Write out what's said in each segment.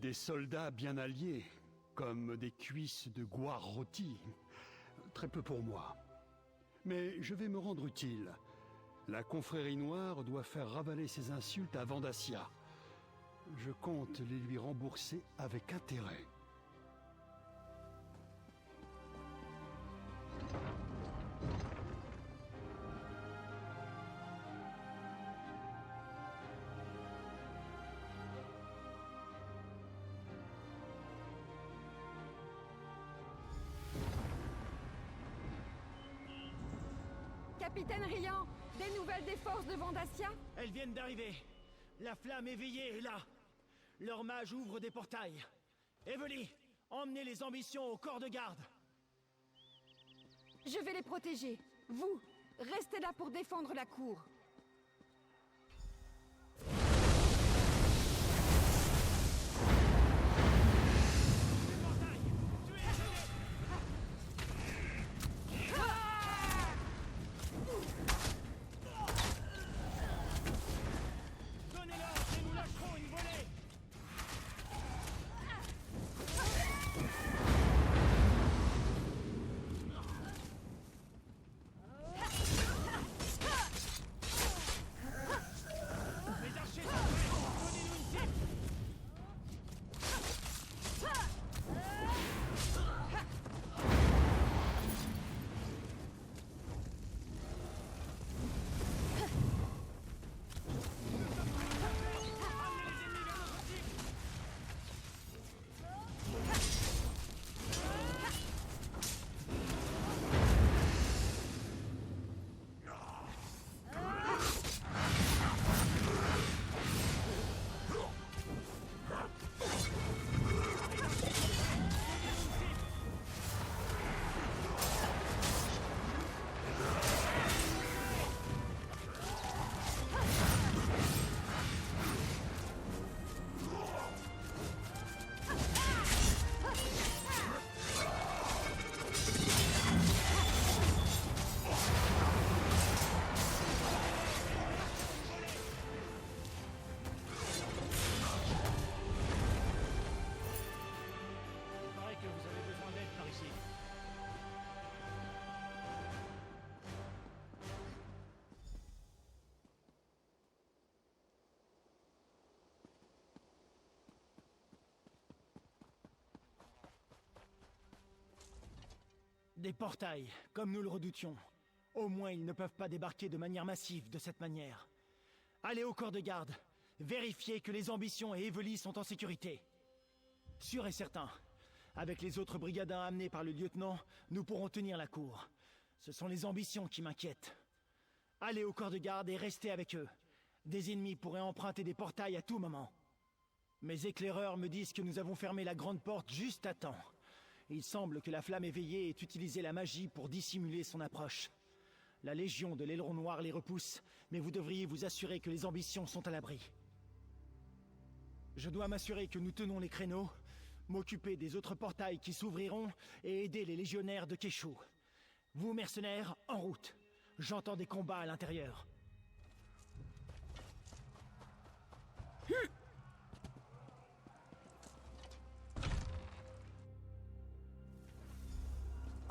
Des soldats bien alliés, comme des cuisses de goire rôties. Très peu pour moi. Mais je vais me rendre utile. La confrérie noire doit faire ravaler ses insultes à Vandassia. Je compte les lui rembourser avec intérêt. Capitaine Rian, des nouvelles des forces de Vandassia? Elles viennent d'arriver. La flamme éveillée est là. Leur mage ouvre des portails. Evely, emmenez les ambitions au corps de garde. Je vais les protéger. Vous, restez là pour défendre la cour. Donnez-leur et nous lâcherons une volée. Les archers sont prêts. Donnez-nous une cible. Amenez les ennemis vers notre cible. Il paraît que vous avez besoin d'aide par ici. Des portails, comme nous le redoutions. Au moins, ils ne peuvent pas débarquer de manière massive de cette manière. Allez au corps de garde. Vérifiez que les ambitions et Evely sont en sécurité. Sûr et certain. Avec les autres brigadins amenés par le lieutenant, nous pourrons tenir la cour. Ce sont les ambitions qui m'inquiètent. Allez au corps de garde et restez avec eux. Des ennemis pourraient emprunter des portails à tout moment. Mes éclaireurs me disent que nous avons fermé la grande porte juste à temps. Il semble que la flamme éveillée ait utilisé la magie pour dissimuler son approche. La Légion de l'Aileron Noir les repousse, mais vous devriez vous assurer que les ambitions sont à l'abri. Je dois m'assurer que nous tenons les créneaux, m'occuper des autres portails qui s'ouvriront et aider les légionnaires de Keshu. Vous, mercenaires, en route. J'entends des combats à l'intérieur.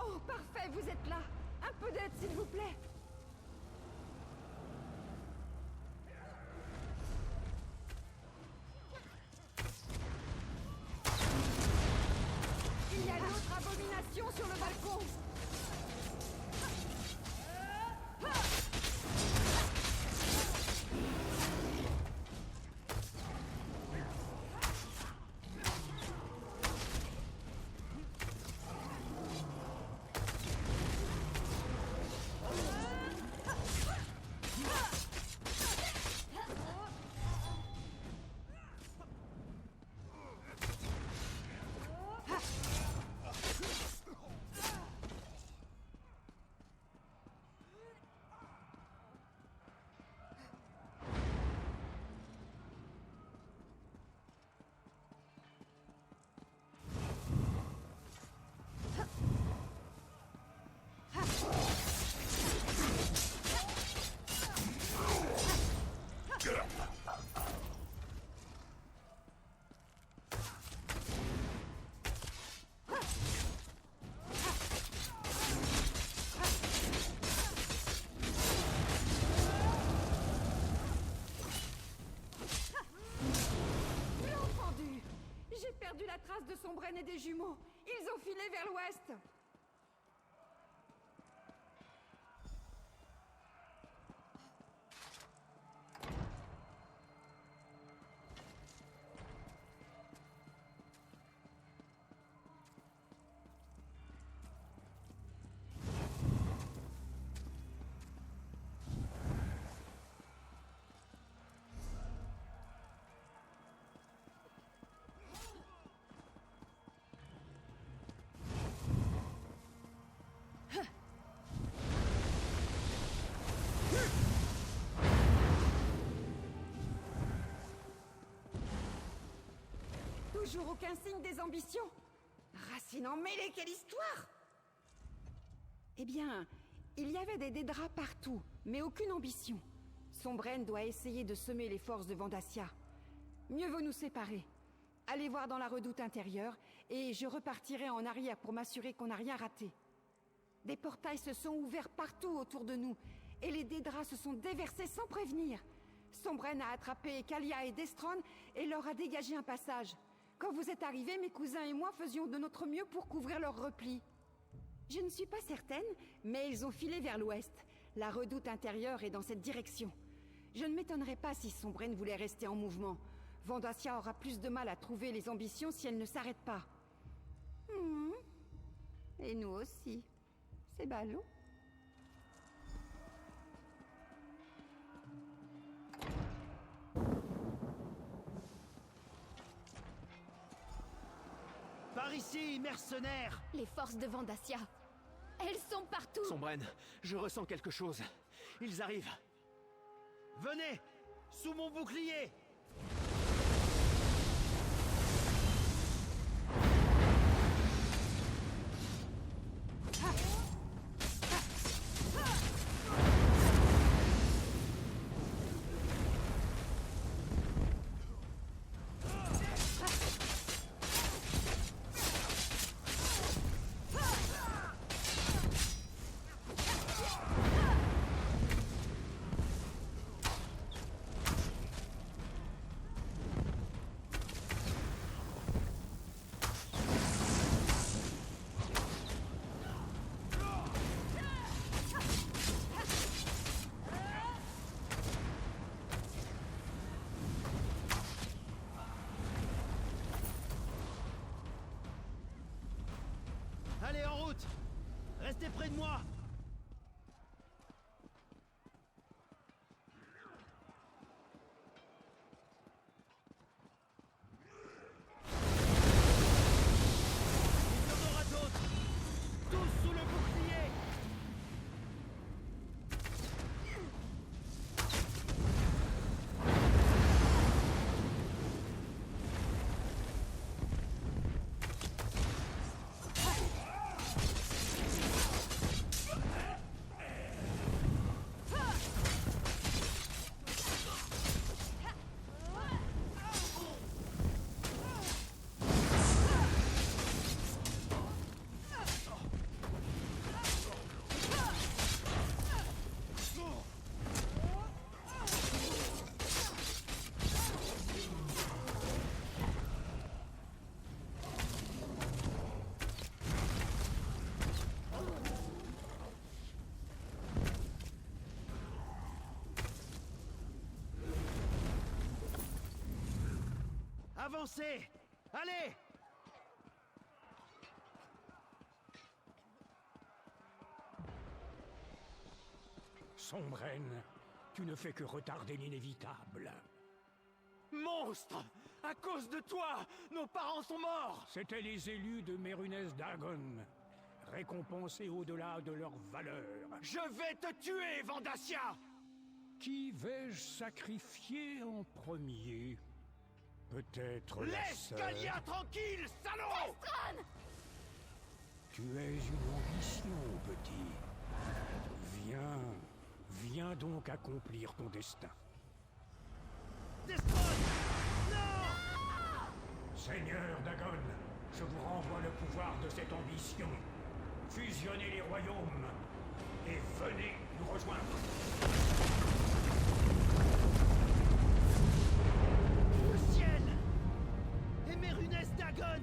Oh, parfait, vous êtes là. Un peu d'aide, s'il vous plaît. Il y a l'autre abomination sur le balcon. la trace de Sombren et des jumeaux. Ils ont filé vers l'ouest. Toujours aucun signe des ambitions. Racine emmêlée, quelle histoire! Eh bien, il y avait des Daedra partout, mais aucune ambition. Sombren doit essayer de semer les forces de Vandassia. Mieux vaut nous séparer. Allez voir dans la redoute intérieure, et je repartirai en arrière pour m'assurer qu'on n'a rien raté. Des portails se sont ouverts partout autour de nous, et les Daedra se sont déversés sans prévenir. Sombren a attrapé Kalia et Destron, et leur a dégagé un passage. Quand vous êtes arrivés, mes cousins et moi faisions de notre mieux pour couvrir leur repli. Je ne suis pas certaine, mais ils ont filé vers l'ouest. La redoute intérieure est dans cette direction. Je ne m'étonnerais pas si Sombren voulait rester en mouvement. Vandassia aura plus de mal à trouver les ambitions si elle ne s'arrête pas. Et nous aussi. C'est ballot. Par ici, mercenaires! Les forces de Vandassia. Elles sont partout. Sombren, je ressens quelque chose. Ils arrivent. Venez! Sous mon bouclier! Allez, en route! Restez près de moi! Il y en aura d'autres! Tous sous le bouclier! Avancez! Allez! Sombren, tu ne fais que retarder l'inévitable. Monstre! À cause de toi, nos parents sont morts! C'étaient les élus de Mérunès Dagon, récompensés au-delà de leur valeur. Je vais te tuer, Vandassia! Qui vais-je sacrifier en premier? Peut-être la Laisse sœur. Kalia tranquille, salaud! Tu es une ambition, petit. Viens donc accomplir ton destin. Destron! Non! Seigneur Dagon, je vous renvoie le pouvoir de cette ambition. Fusionnez les royaumes et venez nous rejoindre. Le ciel! Et Mérunès Dagon!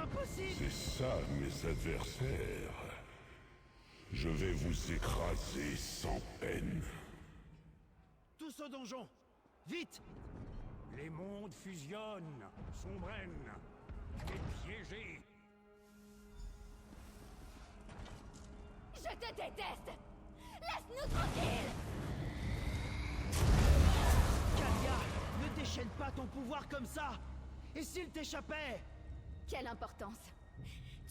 impossible! C'est ça, mes adversaires. Je vais vous écraser sans peine. Tous au donjon! Vite! Les mondes fusionnent. Sombren est piégé. Je te déteste! Laisse-nous tranquilles! Kalia, ne déchaîne pas ton pouvoir comme ça! Et s'il t'échappait? Quelle importance!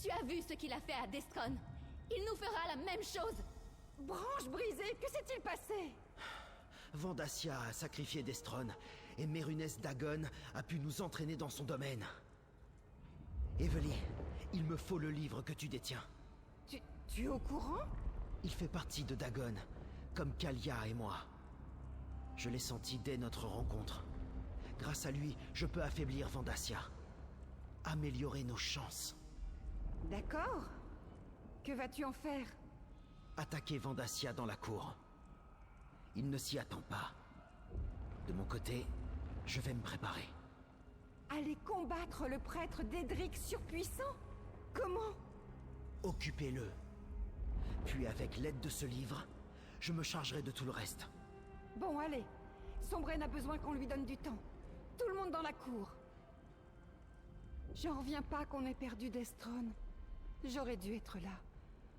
Tu as vu ce qu'il a fait à Destron. Il nous fera la même chose! Branche brisée, que s'est-il passé? Vandassia a sacrifié Destron, et Mérunès Dagon a pu nous entraîner dans son domaine. Evely, il me faut le livre que tu détiens. Tu es au courant? Il fait partie de Dagon, comme Kalia et moi. Je l'ai senti dès notre rencontre. Grâce à lui, je peux affaiblir Vandassia. Améliorer nos chances. D'accord. Que vas-tu en faire? Attaquer Vandassia dans la cour. Il ne s'y attend pas. De mon côté, je vais me préparer. Aller combattre le prêtre d'Edric surpuissant? Comment? Occupez-le. Puis avec l'aide de ce livre, je me chargerai de tout le reste. Bon, allez. Sombren a besoin qu'on lui donne du temps. Tout le monde dans la cour. J'en reviens pas qu'on ait perdu Destron. J'aurais dû être là.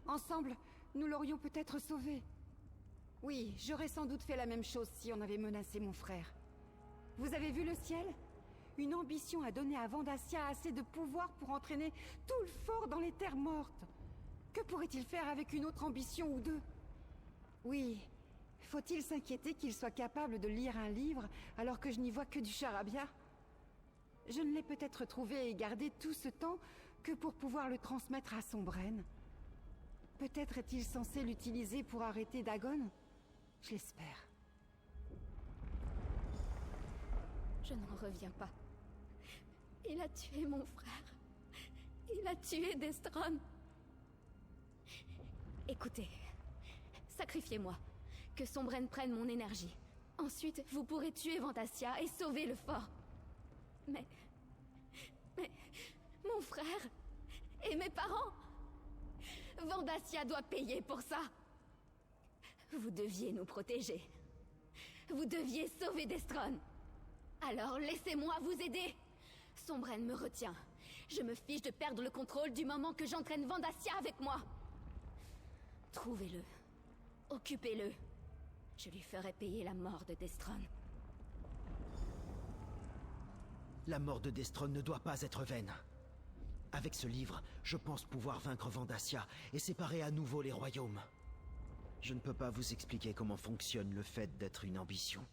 Ensemble, nous l'aurions peut-être sauvé. Oui, j'aurais sans doute fait la même chose si on avait menacé mon frère. Vous avez vu le ciel? Une ambition a donné à Vandassia assez de pouvoir pour entraîner tout le fort dans les terres mortes. Que pourrait-il faire avec une autre ambition ou deux? Oui, faut-il s'inquiéter qu'il soit capable de lire un livre alors que je n'y vois que du charabia? Je ne l'ai peut-être trouvé et gardé tout ce temps que pour pouvoir le transmettre à Sombren. Peut-être est-il censé l'utiliser pour arrêter Dagon? Je l'espère. Je n'en reviens pas. Il a tué mon frère. Il a tué Destron. Écoutez, sacrifiez-moi. Que Sombren prenne mon énergie. Ensuite, vous pourrez tuer Vandassia et sauver le fort. Mais... Mon frère... Et mes parents... Vandassia doit payer pour ça. Vous deviez nous protéger. Vous deviez sauver Destron. Alors laissez-moi vous aider. Sombren me retient. Je me fiche de perdre le contrôle du moment que j'entraîne Vandassia avec moi. Trouvez-le. Occupez-le. Je lui ferai payer la mort de Destron. La mort de Destron ne doit pas être vaine. Avec ce livre, je pense pouvoir vaincre Vandassia et séparer à nouveau les royaumes. Je ne peux pas vous expliquer comment fonctionne le fait d'être une ambition.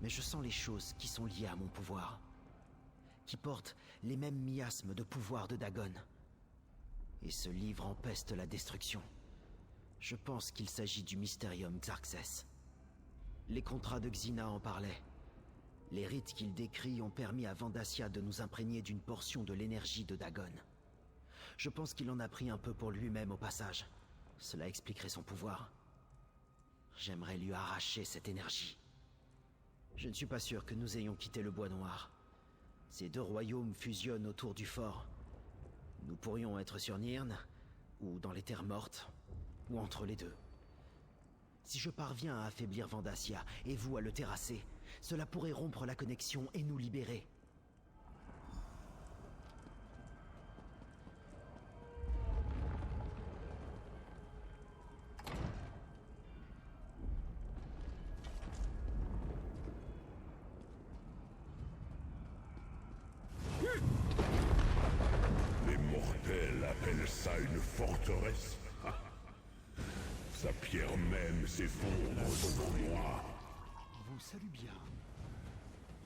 Mais je sens les choses qui sont liées à mon pouvoir. Qui portent les mêmes miasmes de pouvoir de Dagon. Et ce livre empeste la destruction. Je pense qu'il s'agit du Mystérium Xarxes. Les contrats de Xina en parlaient. Les rites qu'il décrit ont permis à Vandassia de nous imprégner d'une portion de l'énergie de Dagon. Je pense qu'il en a pris un peu pour lui-même au passage. Cela expliquerait son pouvoir. J'aimerais lui arracher cette énergie. Je ne suis pas sûr que nous ayons quitté le Bois Noir. Ces deux royaumes fusionnent autour du fort. Nous pourrions être sur Nirn, ou dans les terres mortes, ou entre les deux. Si je parviens à affaiblir Vandassia, et vous à le terrasser, cela pourrait rompre la connexion et nous libérer. Les mortels appellent ça une forteresse. Sa pierre même s'effondre devant moi. Vous salue bien.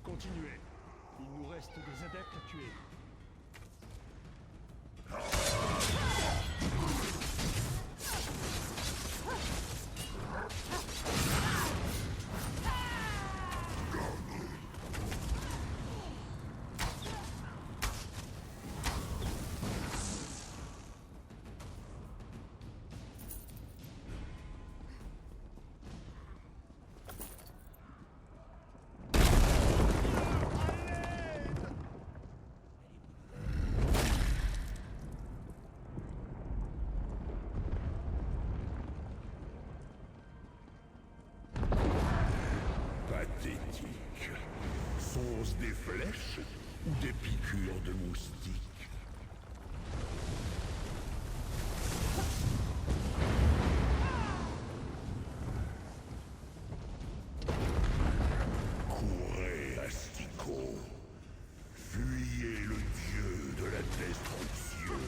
Continuez. Il nous reste des adeptes à tuer. pathétique. Sont-ce des flèches ou des piqûres de moustiques? Courez, asticots. Fuyez le dieu de la destruction.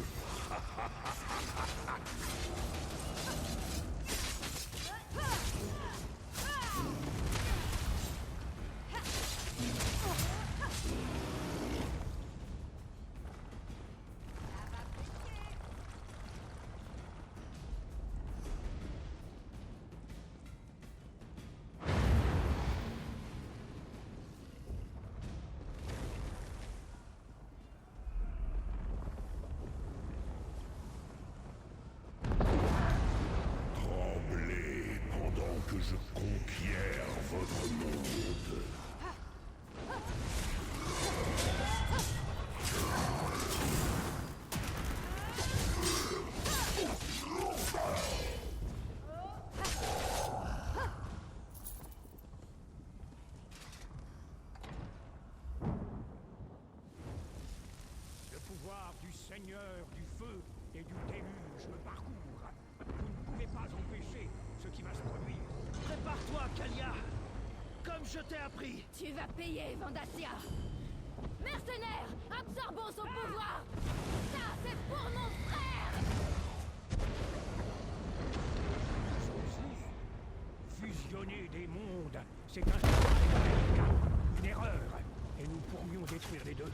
Tremblez pendant que je conquiers votre monde. Le pouvoir du Seigneur du Feu et du Déluge me parcourt. Vous ne pouvez pas empêcher ce qui va se produire. Prépare-toi, Kalia. Comme je t'ai appris. Tu vas payer, Vandassia. Mercenaires, absorbons son pouvoir. Ça, c'est pour mon frère. Fusionner des mondes, c'est un choix délicat, une erreur, et nous pourrions détruire les deux.